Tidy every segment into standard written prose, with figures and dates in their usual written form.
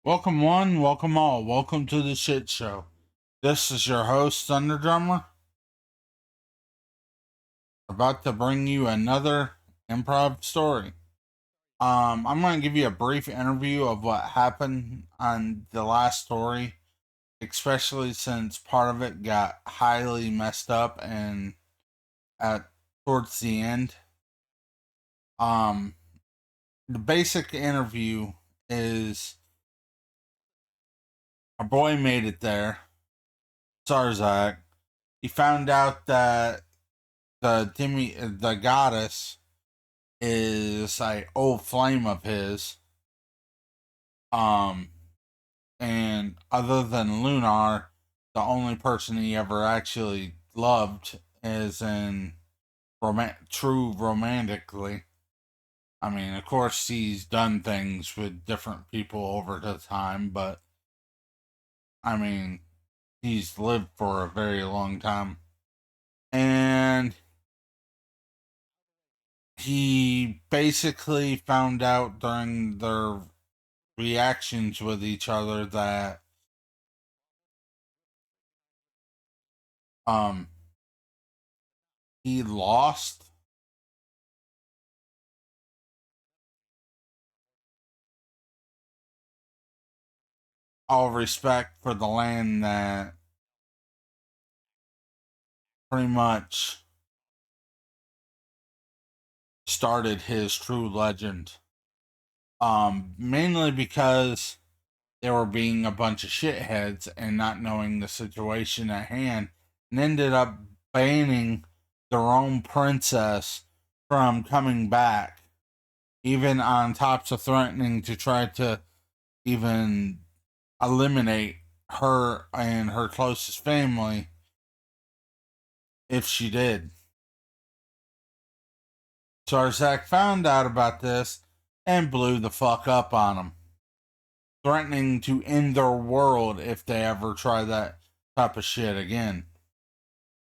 Welcome one, welcome all, welcome to the shit show. This is your host, Thunder Drummer, about to bring you another improv story. I'm going to give you a brief interview of what happened on the last story, especially since part of it got highly messed up and towards the end. The basic interview is our boy made it there, Sarzac. He found out that the goddess is an old flame of his. And other than Lunar, the only person he ever actually loved is in true romantically. I mean, of course, he's done things with different people over the time, but I mean, he's lived for a very long time. And he basically found out during their reactions with each other that he lost all respect for the land that pretty much started his true legend. Mainly because they were being a bunch of shitheads and not knowing the situation at hand, and ended up banning their own princess from coming back, even on tops of threatening to try to even eliminate her and her closest family if she did. Sarzac found out about this and blew the fuck up on them, threatening to end their world if they ever try that type of shit again.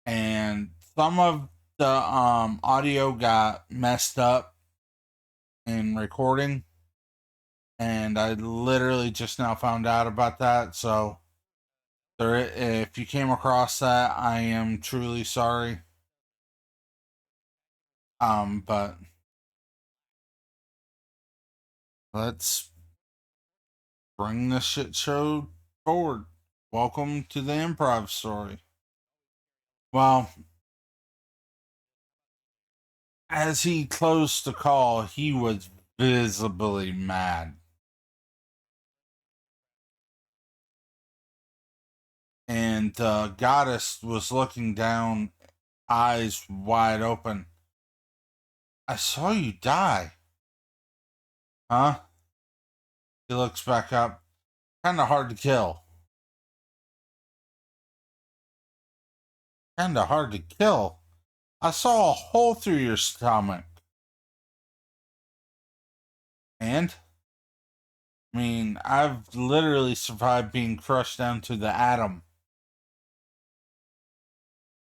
And some of the audio got messed up in recording, and I literally just now found out about that. So if you came across that, I am truly sorry. But let's bring this shit show forward. Welcome to the improv story. Well, as he closed the call, he was visibly mad. And the goddess was looking down, eyes wide open, I saw you die. Huh? He looks back up. Kinda hard to kill. Kinda hard to kill. I saw a hole through your stomach. And? I mean, I've literally survived being crushed down to the atom.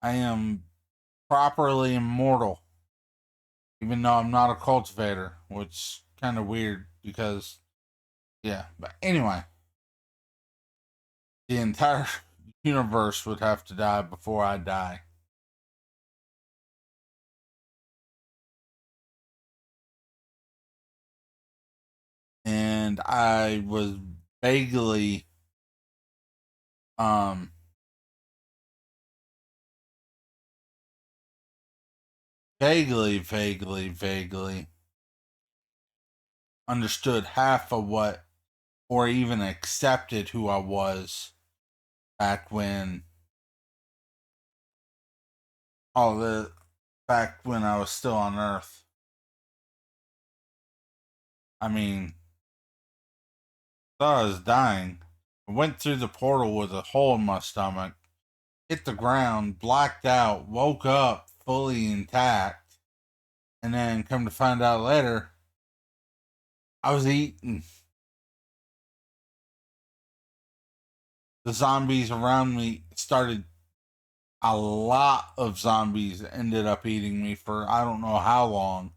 I am properly immortal. Even though I'm not a cultivator, which kind of weird because, yeah. But anyway, the entire universe would have to die before I die. And I was vaguely, um, vaguely understood half of what, or even accepted who I was back when, all the, back when I was still on Earth. I mean, thought I was dying. I went through the portal with a hole in my stomach, hit the ground, blacked out, woke up fully intact, and then come to find out later, I was eaten. The zombies around me started, a lot of zombies ended up eating me for I don't know how long,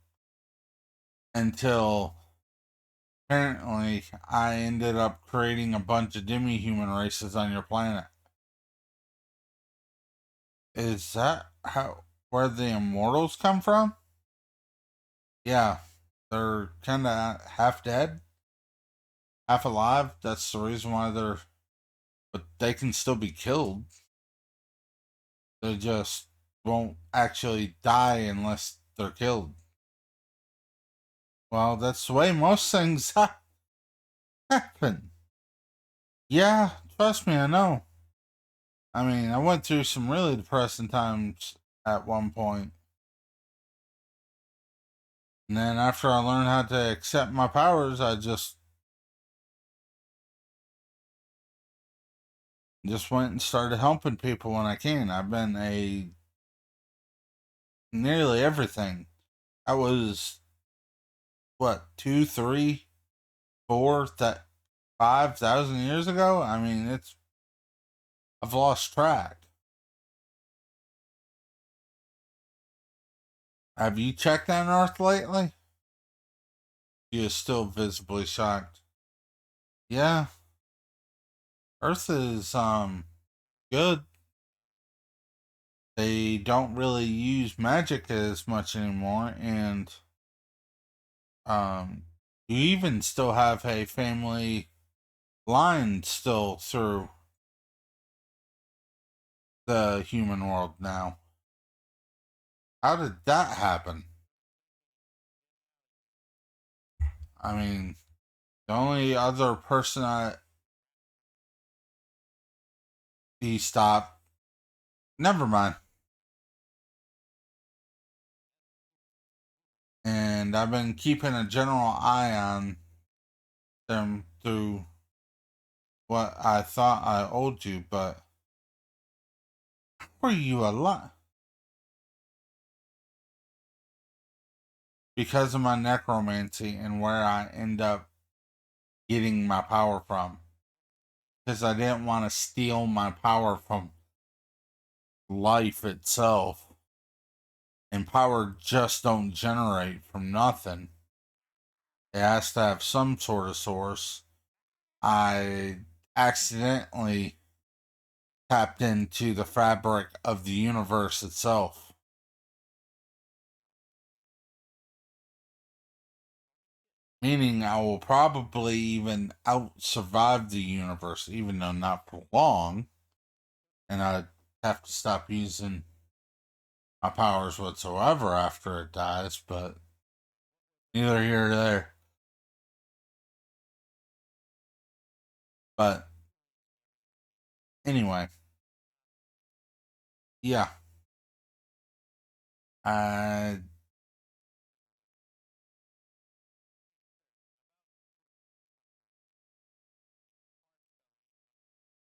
until apparently I ended up creating a bunch of demi-human races on your planet. Is that how, where the immortals come from? Yeah, they're kind of half dead, half alive. That's the reason why they're, but they can still be killed. They just won't actually die unless they're killed. Well, that's the way most things happen. Yeah, trust me, I know. I mean, I went through some really depressing times at one point. And then after I learned how to accept my powers, I just went and started helping people when I can. I've been a nearly everything. I was what, two, three, four, that 5,000 years ago? I mean, it's, I've lost track. Have you checked on Earth lately? He is still visibly shocked. Yeah, Earth is good. They don't really use magic as much anymore, and um you even still have a family line still through the human world now. How did that happen? I mean, the only other person he stopped. Never mind. And I've been keeping a general eye on them through what I thought I owed you, but were you alive? Because of my necromancy and where I end up getting my power from. Because I didn't want to steal my power from life itself. And power just don't generate from nothing. It has to have some sort of source. I accidentally tapped into the fabric of the universe itself. Meaning I will probably even out survive the universe, even though not for long. And I have to stop using my powers whatsoever after it dies, but neither here nor there. But anyway, yeah. I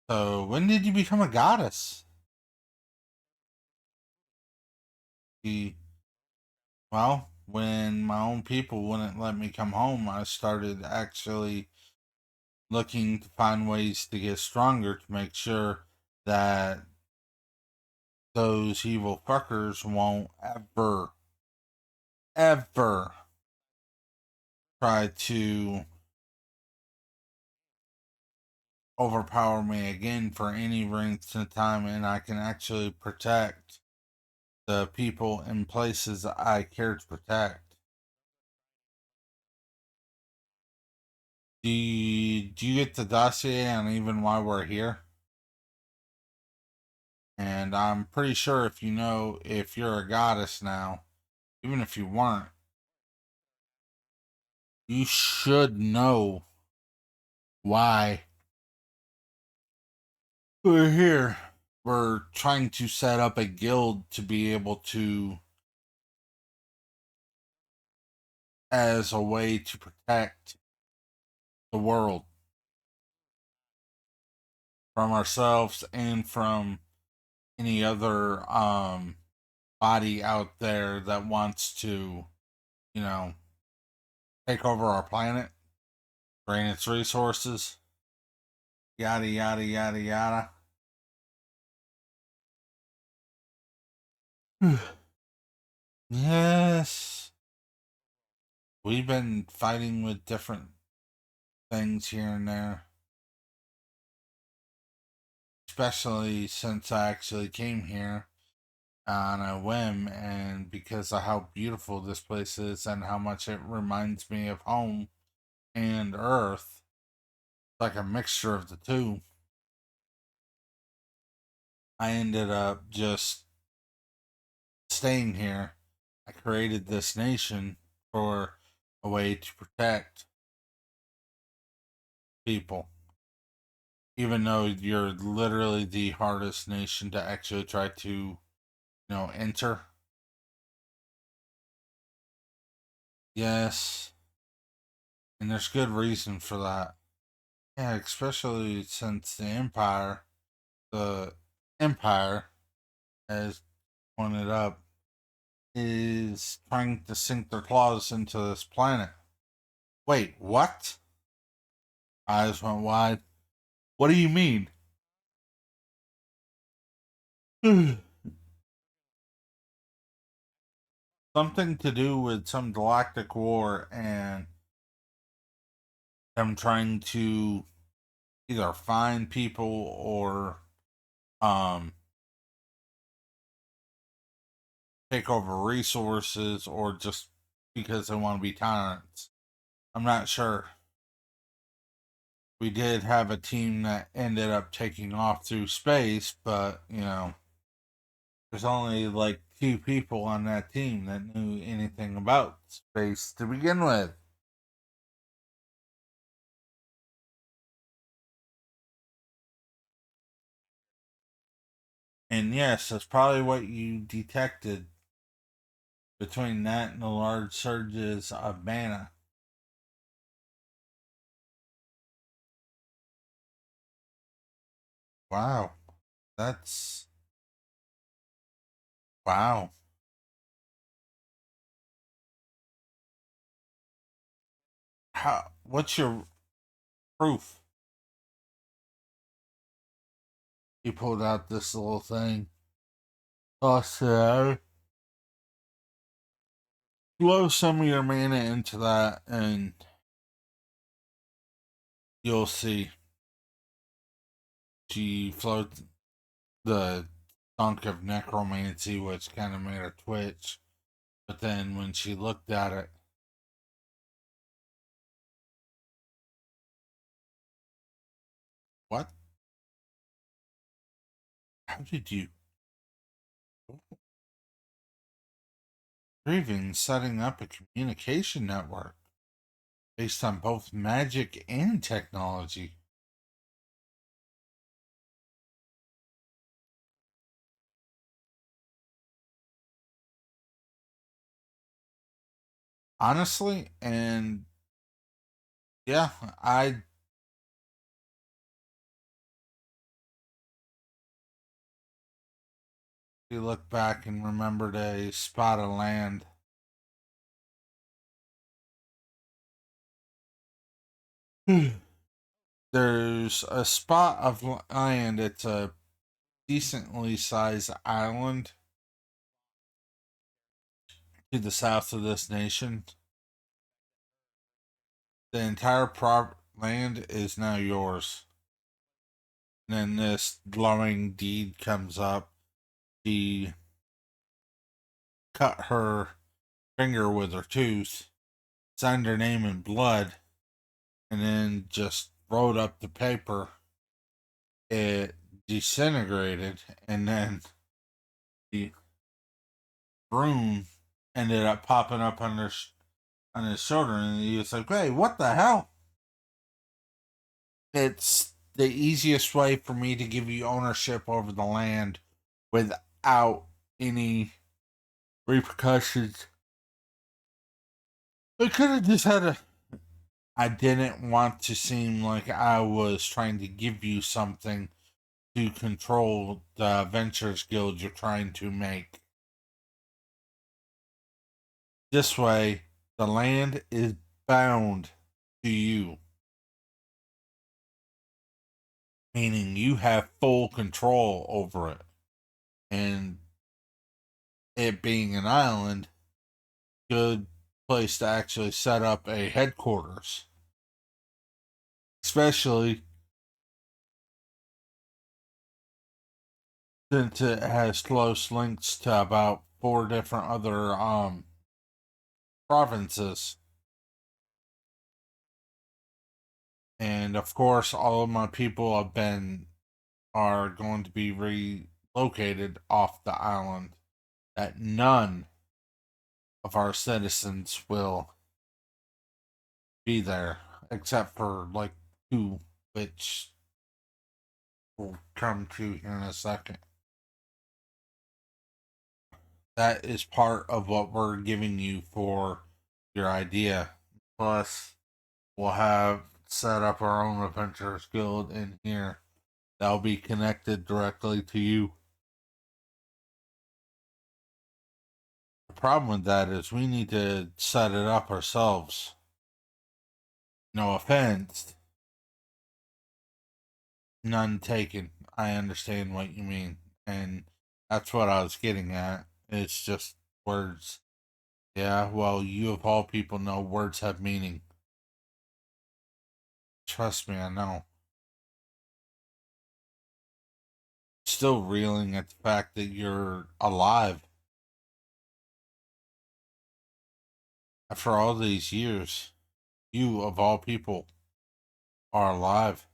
So, when did you become a goddess? The Well, when my own people wouldn't let me come home, I started actually looking to find ways to get stronger to make sure that those evil fuckers won't ever try to overpower me again for any length of time, and I can actually protect the people and places I care to protect. Do you get the dossier on even why we're here? And I'm pretty sure if you're a goddess now, even if you weren't, you should know why we're here. We're trying to set up a guild to be able to, as a way to protect the world from ourselves and from any other body out there that wants to, you know, take over our planet, drain its resources, yada yada yada yada. Yes, we've been fighting with different things here and there, especially since I actually came here on a whim, and because of how beautiful this place is and how much it reminds me of home and Earth. It's like a mixture of the two. I ended up just staying here. I created this nation for a way to protect people, even though you're literally the hardest nation to actually try to, enter. Yes, and there's good reason for that. Yeah, especially since the Empire, as pointed up, is trying to sink their claws into this planet. Wait, what? Eyes went wide. What do you mean? Something to do with some galactic war and them trying to either find people or um take over resources, or just because they want to be tyrants. I'm not sure. We did have a team that ended up taking off through space, but there's only like two people on that team that knew anything about space to begin with. And yes, that's probably what you detected between that and the large surges of mana. Wow. That's wow. What's your proof? He pulled out this little thing. Also, blow some of your mana into that and you'll see. She floats the thunk of necromancy, which kind of made her twitch. But then when she looked at it, what? How did you? You're even setting up a communication network based on both magic and technology. Honestly, and yeah, I You look back and remembered a spot of land. There's a spot of land. It's a decently sized island to the south of this nation. The entire land is now yours. And then this glowing deed comes up. She cut her finger with her tooth, signed her name in blood, and then just wrote up the paper. It disintegrated, and then the rune ended up popping up on his shoulder, and he was like, "Hey, what the hell?" It's the easiest way for me to give you ownership over the land without any repercussions. I could have just had a. I didn't want to seem like I was trying to give you something to control the Ventures Guild you're trying to make. This way, the land is bound to you, meaning you have full control over it. And it being an island, good place to actually set up a headquarters, especially since it has close links to about 4 different other provinces. And of course, all of my people are going to be relocated off the island. That none of our citizens will be there, except for like 2, which we'll come to here in a second. That is part of what we're giving you for your idea. Plus, we'll have set up our own adventurers guild in here that'll be connected directly to you. The problem with that is we need to set it up ourselves. No offense, none taken. I understand what you mean, and that's what I was getting at. It's just words. Yeah, well, you of all people know words have meaning. Trust me, I know. Still reeling at the fact that you're alive after all these years. You of all people are alive,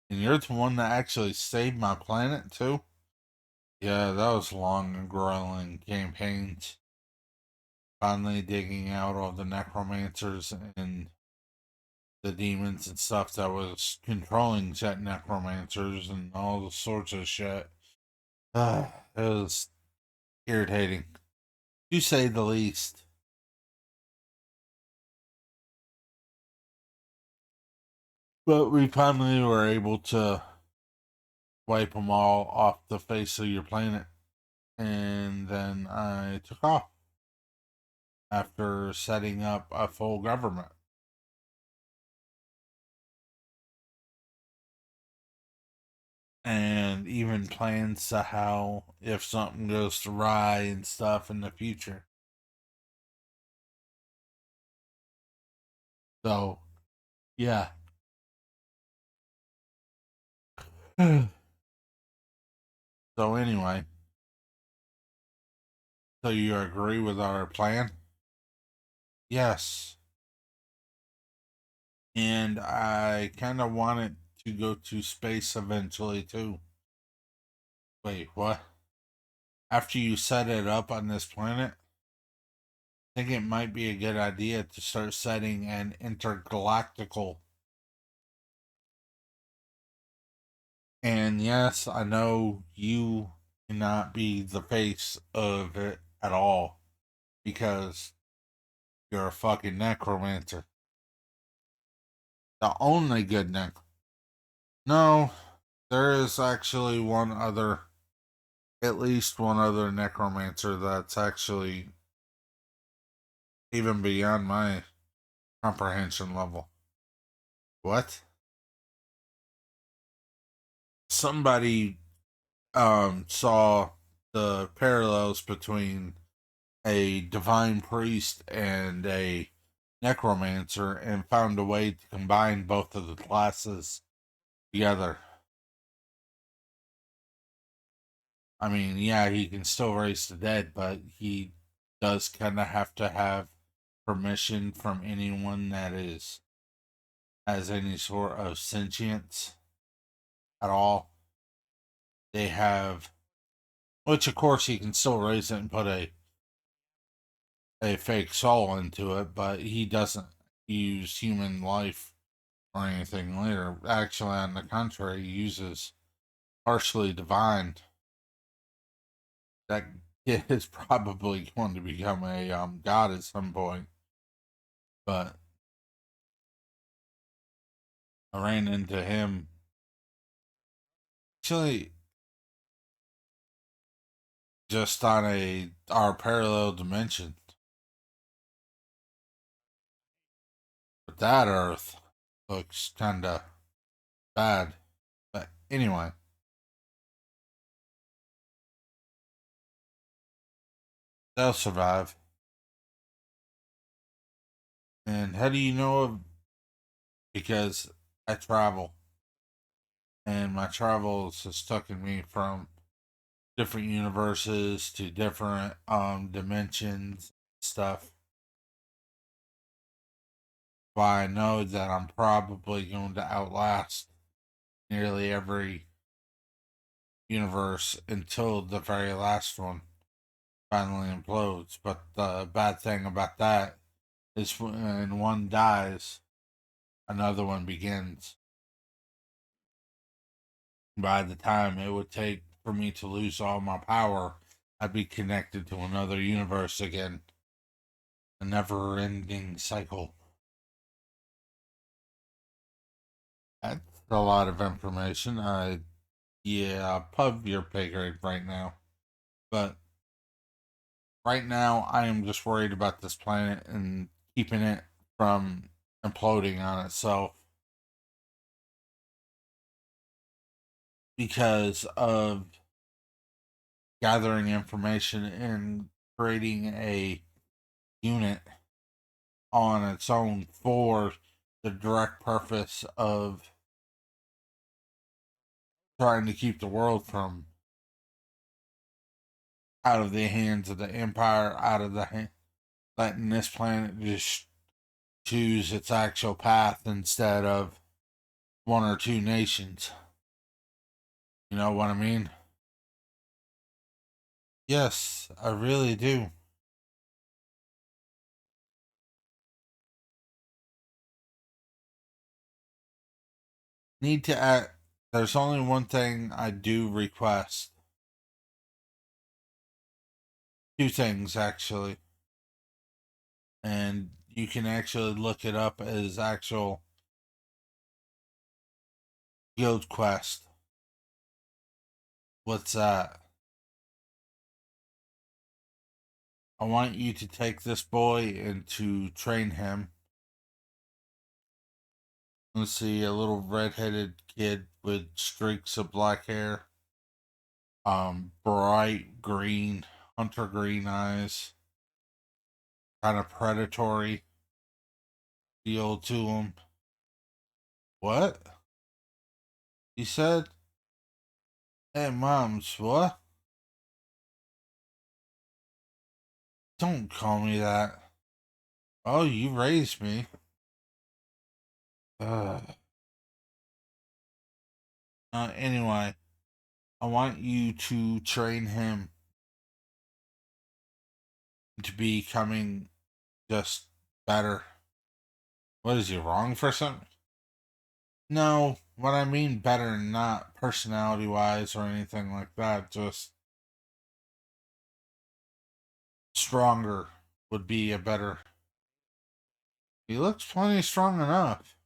and you're the one that actually saved my planet too. Yeah, that was long and grueling campaigns. Finally digging out all the necromancers and the demons and stuff that was controlling said necromancers and all the sorts of shit. It was irritating, to say the least. But we finally were able to wipe them all off the face of your planet. And then I took off after setting up a full government. And even plans to how if something goes awry and stuff in the future. So, yeah. So, anyway, so you agree with our plan? Yes. And I kind of wanted to go to space eventually, too. Wait, what? After you set it up on this planet, I think it might be a good idea to start setting an intergalactical. And yes, I know you cannot be the face of it at all because you're a fucking necromancer. The only good No, there is actually one other. at least one other necromancer that's actually even beyond my comprehension level. What? Somebody saw the parallels between a divine priest and a necromancer and found a way to combine both of the classes together. I mean, yeah, he can still raise the dead, but he does kind of have to have permission from anyone that is has any sort of sentience at all. They have, which of course he can still raise it and put a fake soul into it, but he doesn't use human life or anything later. Actually, on the contrary, he uses partially divine. That kid is probably going to become a god at some point. But I ran into him actually just on our parallel dimension. But that Earth looks kinda bad. But anyway, they'll survive. And how do you know? Because I travel, and my travels has taken me from different universes to different dimensions stuff. Why I know that I'm probably going to outlast nearly every universe until the very last one finally implodes. But the bad thing about that is when one dies, another one begins. By the time it would take for me to lose all my power, I'd be connected to another universe again. A never ending cycle. That's a lot of information. Yeah, pub your pay grade right now. But right now, I am just worried about this planet and keeping it from imploding on itself because of gathering information and creating a unit on its own for the direct purpose of trying to keep the world from out of the hands of the empire, out of the letting this planet just choose its actual path instead of one or two nations. You know what I mean? Yes, I really do. Need to add. There's only one thing I do request. Two things, actually. And you can actually look it up as actual guild quest. What's that? I want you to take this boy and to train him. Let's see, a little red-headed kid with streaks of black hair. Bright green, hunter green eyes. Kind of predatory feel to him. What? He said, hey, moms, what? Don't call me that. Oh, you raised me. Ugh. Anyway, I want you to train him to becoming just better. What is he wrong for something? No, what I mean better, not personality wise or anything like that. Just stronger would be a better. He looks plenty strong enough.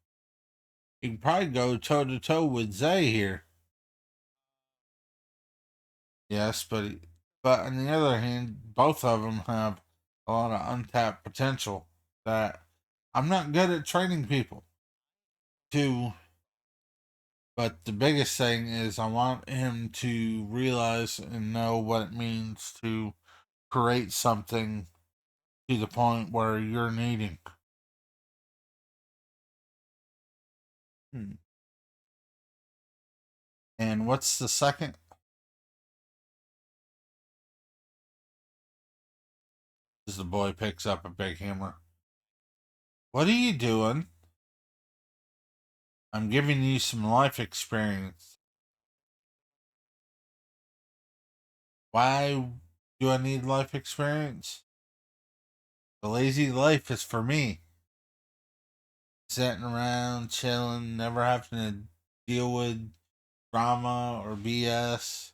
He can probably go toe to toe with Zay here. Yes, but on the other hand, both of them have a lot of untapped potential that I'm not good at training people to. But the biggest thing is I want him to realize and know what it means to create something to the point where you're needing. Hmm. And what's the second? As the boy picks up a big hammer. What are you doing? I'm giving you some life experience. Why do I need life experience? The lazy life is for me. Sitting around, chilling, never having to deal with drama or BS.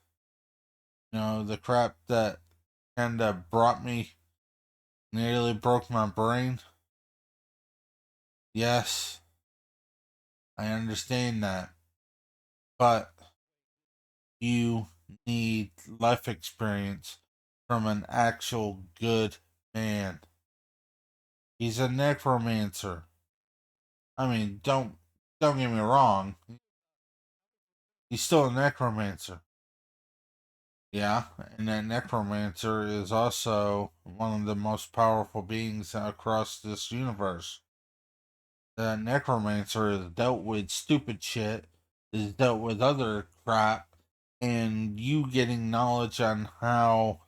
You know, the crap that kind of brought me, nearly broke my brain. Yes, I understand that. But you need life experience from an actual good man. He's a necromancer. I mean, don't get me wrong. He's still a necromancer. Yeah, and that necromancer is also one of the most powerful beings across this universe. The necromancer has dealt with stupid shit, has dealt with other crap, and you getting knowledge on how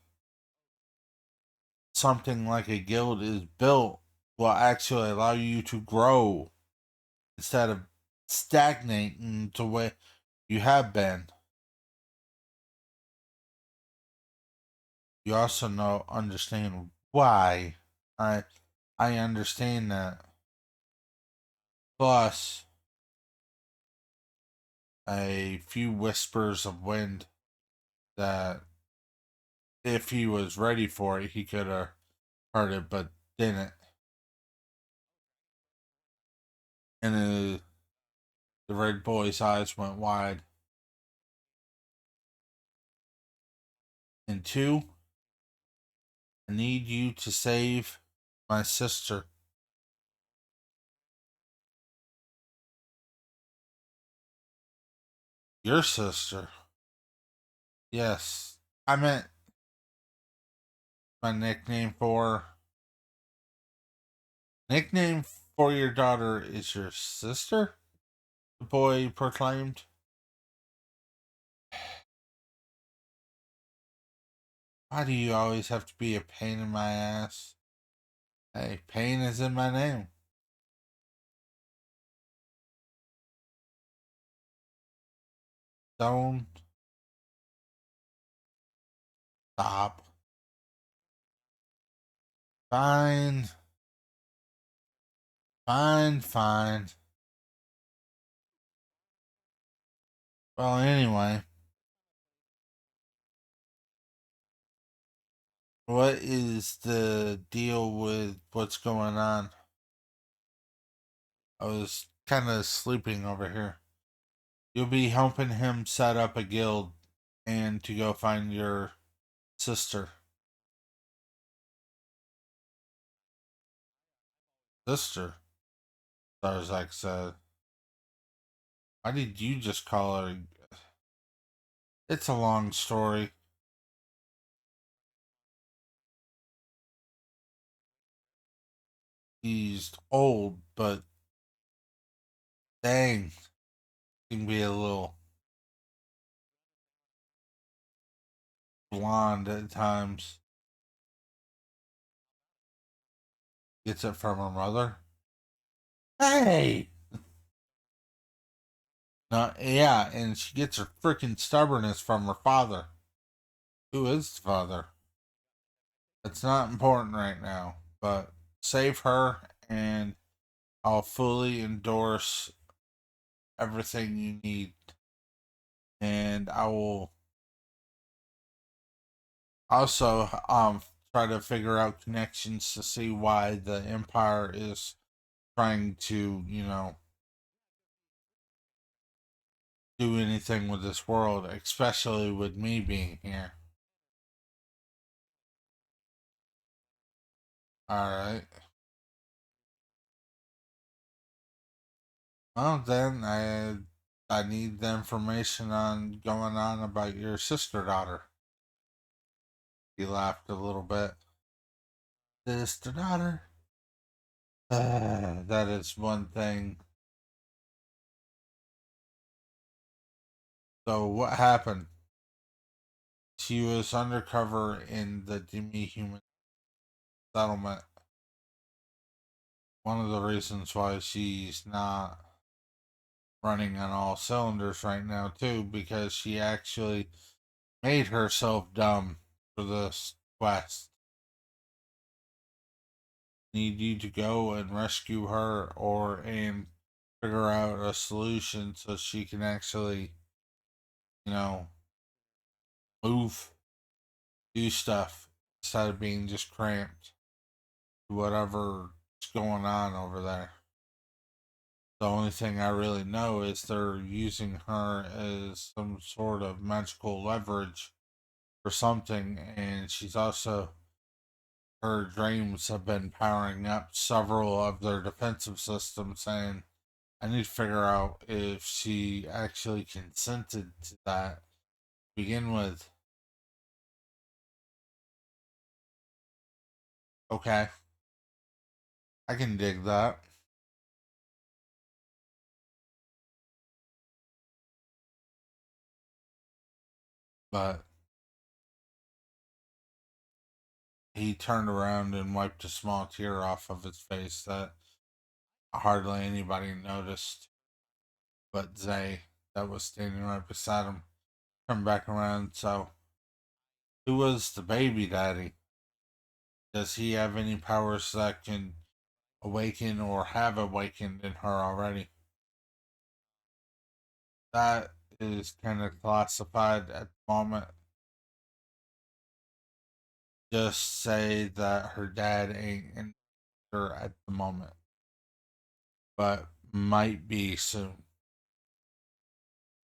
something like a guild is built will actually allow you to grow instead of stagnating to where you have been. You also understand why. I I understand that. Plus a few whispers of wind that if he was ready for it, he could have heard it, but didn't. And the red boy's eyes went wide. And two, I need you to save my sister. Your sister? Yes. I meant my nickname for your daughter is your sister? The boy proclaimed. Why do you always have to be a pain in my ass? Hey, pain is in my name. Don't stop. Fine. Fine, fine. Well, anyway, what is the deal with what's going on? I was kind of sleeping over here. You'll be helping him set up a guild and to go find your sister. Sister, Sarzac said. Why did you just call her? It's a long story. He's old, but dang, he can be a little blonde at times. Gets it from her mother. Hey! No, yeah, and she gets her freaking stubbornness from her father. Who is the father? It's not important right now, but save her and I'll fully endorse everything you need. And I will also try to figure out connections to see why the Empire is trying to, do anything with this world, especially with me being here. Alright. Well, then I need the information on going on about your sister daughter. He laughed a little bit. Sister daughter. That is one thing. So what happened? She was undercover in the demi-human settlement. One of the reasons why she's not running on all cylinders right now too, because she actually made herself dumb for this quest. Need you to go and rescue her and figure out a solution so she can actually, you know, move, do stuff instead of being just cramped to whatever's going on over there. The only thing I really know is they're using her as some sort of magical leverage for something, and she's also, her dreams have been powering up several of their defensive systems, and I need to figure out if she actually consented to that to begin with. Okay, I can dig that. But he turned around and wiped a small tear off of his face that hardly anybody noticed but Zay, that was standing right beside him. Turned back around. So, who was the baby daddy? Does he have any powers that can awaken or have awakened in her already? That is kind of classified at the moment. Just say that her dad ain't in her at the moment, but might be soon.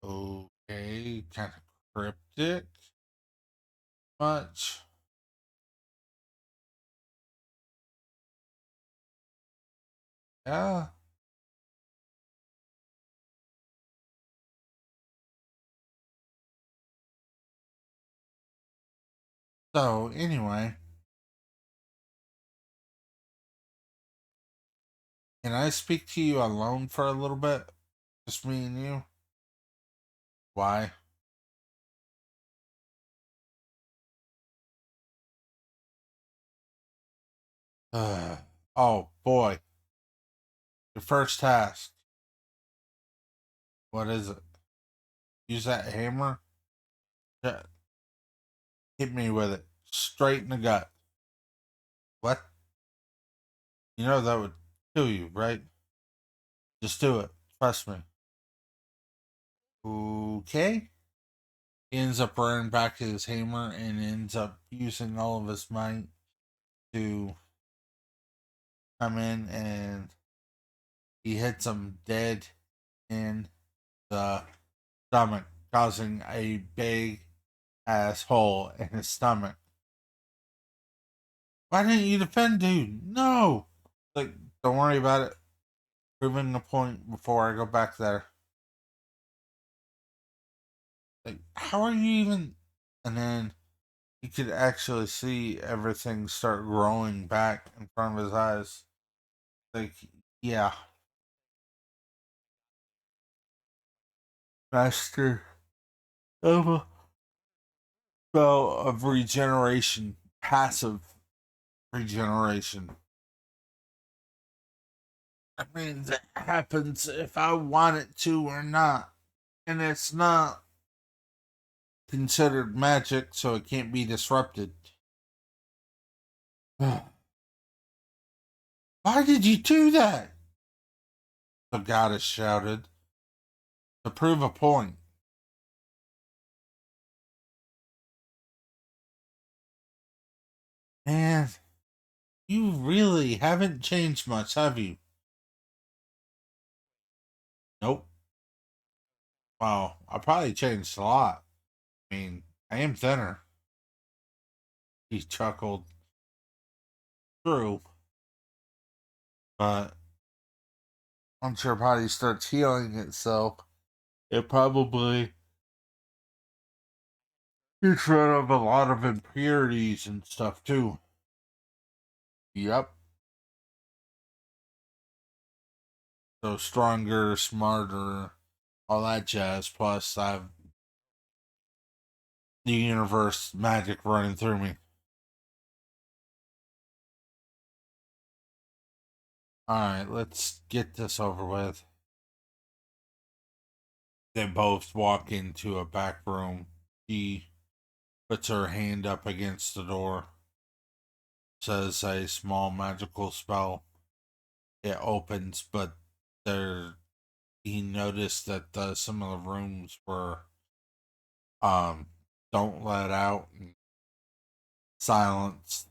Okay, kind of cryptic. Much. Yeah. So, anyway, can I speak to you alone for a little bit? Just me and you? Why? Oh, boy. Your first task. What is it? Use that hammer? Yeah, hit me with it. Straight in the gut. What? You know that would kill you, right? Just do it. Trust me. Okay. He ends up running back to his hammer and ends up using all of his might to come in, and he hits him dead in the stomach, causing a big ass hole in his stomach. Why didn't you defend, dude? No! Like, don't worry about it. Proving the point before I go back there. Like, how are you even? And then he could actually see everything start growing back in front of his eyes. Like, yeah, master of a spell of regeneration, passive regeneration. I mean, that happens if I want it to or not. And it's not considered magic, so it can't be disrupted. Why did you do that? The goddess shouted. To prove a point. Man, you really haven't changed much, have you? Nope. Well, I probably changed a lot. I mean, I am thinner. He chuckled. True, but once your body starts healing itself, it probably gets rid of a lot of impurities and stuff too. Yep. So stronger, smarter, all that jazz. Plus, I have the universe magic running through me. Alright, let's get this over with. They both walk into a back room. She puts her hand up against the door, says a small magical spell. It opens, but there he noticed that some of the rooms were um don't let out and silence.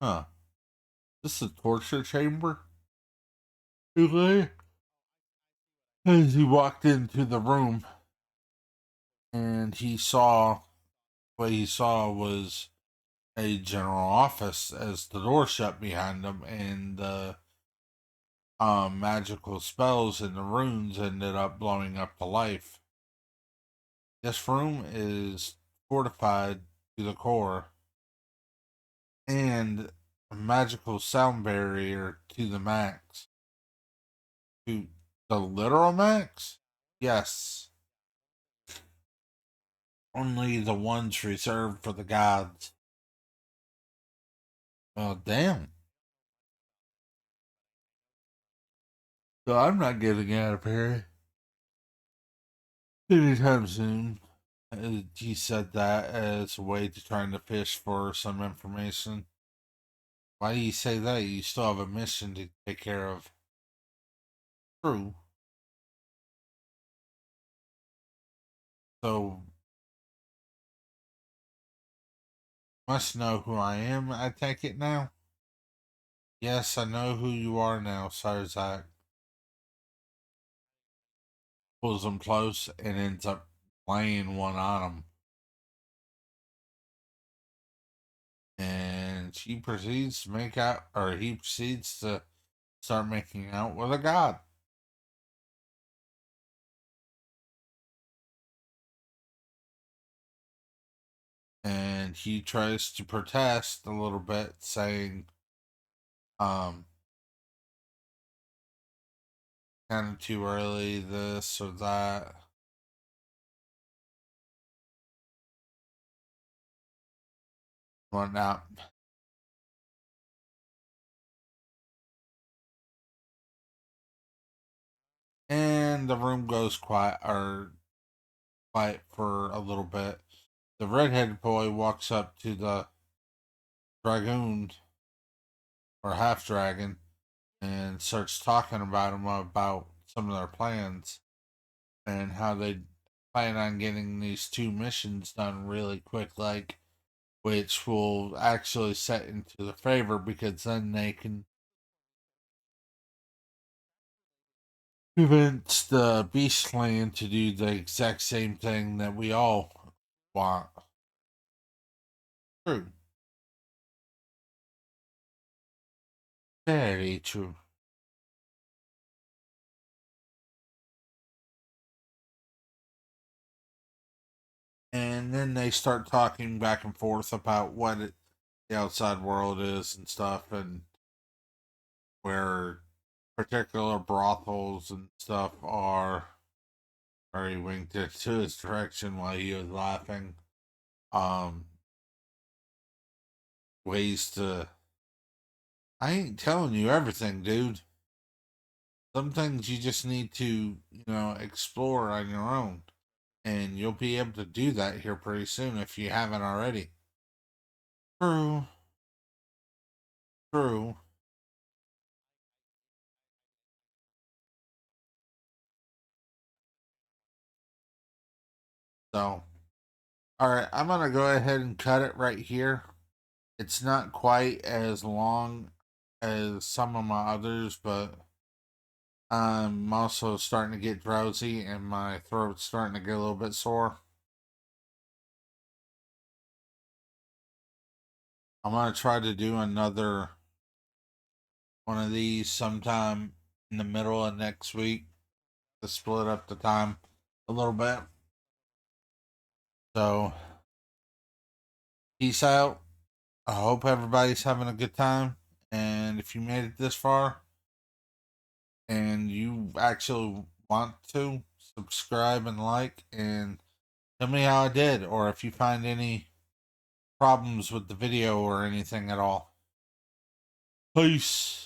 Huh. This is a torture chamber? Really? As he walked into the room and he saw what he saw was a general office as the door shut behind him, and the magical spells and the runes ended up blowing up to life. This room is fortified to the core, and a magical sound barrier to the max. To the literal max? Yes. Only the ones reserved for the gods. Oh, damn. So I'm not getting out of here anytime soon. He said that as a way to trying to fish for some information. Why do you say that? You still have a mission to take care of. True. So, must know who I am, I take it now? Yes, I know who you are now, Sarzac. Pulls him close and ends up laying one on him. And she proceeds to make out, or he proceeds to start making out with a god. And he tries to protest a little bit, saying, um, kind of too early, this or that, whatnot. And the room goes quiet, or quiet for a little bit. The redheaded boy walks up to the dragoon, or half dragon, and starts talking about him about some of their plans and how they plan on getting these two missions done really quick, like, which will actually set into the favor because then they can convince the Beastland to do the exact same thing that we all want. True. Very true. And then they start talking back and forth about the outside world is and stuff, and where particular brothels and stuff are. Or he winked to his direction while he was laughing. Um, Ways to. I ain't telling you everything, dude. Some things you just need to, explore on your own. And you'll be able to do that here pretty soon if you haven't already. True. True. So, alright, I'm going to go ahead and cut it right here. It's not quite as long as some of my others, but I'm also starting to get drowsy and my throat's starting to get a little bit sore. I'm going to try to do another one of these sometime in the middle of next week to split up the time a little bit. So, peace out. I hope everybody's having a good time. And if you made it this far and you actually want to, subscribe and like and tell me how I did, or if you find any problems with the video or anything at all. Peace.